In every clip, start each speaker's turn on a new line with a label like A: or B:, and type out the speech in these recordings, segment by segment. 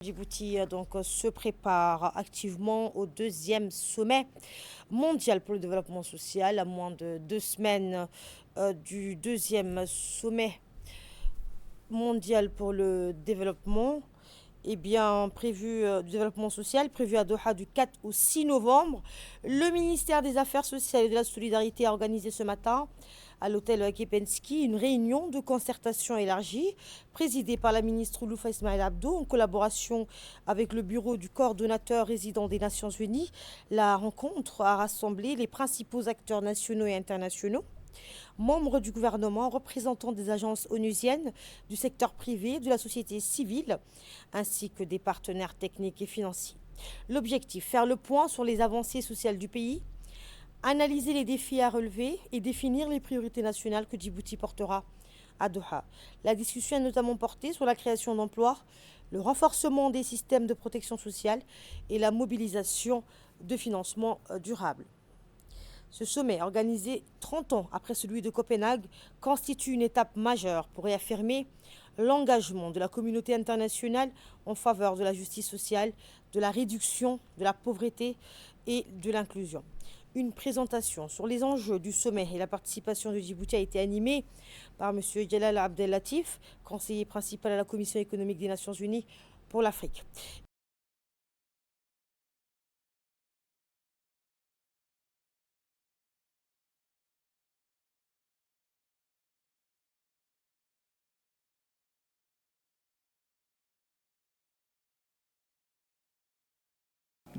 A: Djibouti se prépare activement au deuxième sommet mondial pour le développement social à moins de 2 semaines du deuxième sommet mondial pour le développement du développement social prévu à Doha du 4 au 6 novembre. Le ministère des Affaires sociales et de la Solidarité a organisé ce matin à l'hôtel Kepensky une réunion de concertation élargie présidée par la ministre Ouloufa Ismaël Abdo en collaboration avec le bureau du coordonnateur résident des Nations Unies. La rencontre a rassemblé les principaux acteurs nationaux et internationaux, membres du gouvernement, représentants des agences onusiennes, du secteur privé, de la société civile, ainsi que des partenaires techniques et financiers. L'objectif, faire le point sur les avancées sociales du pays, analyser les défis à relever et définir les priorités nationales que Djibouti portera à Doha. La discussion a notamment porté sur la création d'emplois, le renforcement des systèmes de protection sociale et la mobilisation de financement durable. Ce sommet, organisé 30 ans après celui de Copenhague, constitue une étape majeure pour réaffirmer l'engagement de la communauté internationale en faveur de la justice sociale, de la réduction de la pauvreté et de l'inclusion. Une présentation sur les enjeux du sommet et la participation de Djibouti a été animée par M. Djelal Abdel Latif, conseiller principal à la Commission économique des Nations Unies pour l'Afrique.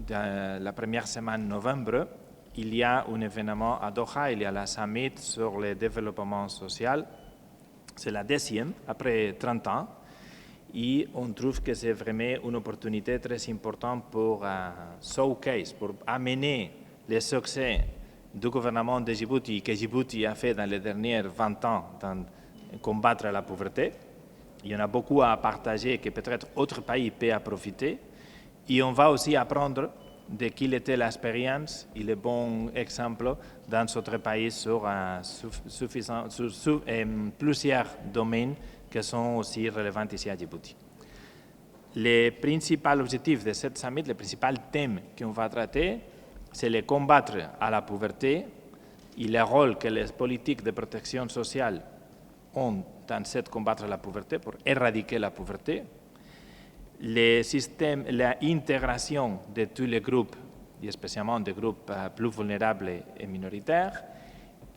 B: Dans la première semaine de novembre, il y a un événement à Doha, il y a la summit sur le développement social. C'est la deuxième, après 30 ans. Et on trouve que c'est vraiment une opportunité très importante pour showcase, pour amener les succès du gouvernement de Djibouti, que Djibouti a fait dans les derniers 20 ans dans combattre la pauvreté. Il y en a beaucoup à partager que peut-être d'autres pays peuvent en profiter. Et on va aussi apprendre de quelle était l'expérience et les bons exemples dans notre pays sur plusieurs domaines qui sont aussi relevants ici à Djibouti. Le principal objectif de cette summit, le principal thème qu'on va traiter, c'est le combattre à la pauvreté et le rôle que les politiques de protection sociale ont dans cette combattre la pauvreté pour éradiquer la pauvreté. Les systèmes, l'intégration de tous les groupes, et spécialement des groupes plus vulnérables et minoritaires,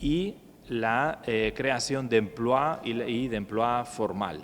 B: et la création d'emplois et d'emplois formels.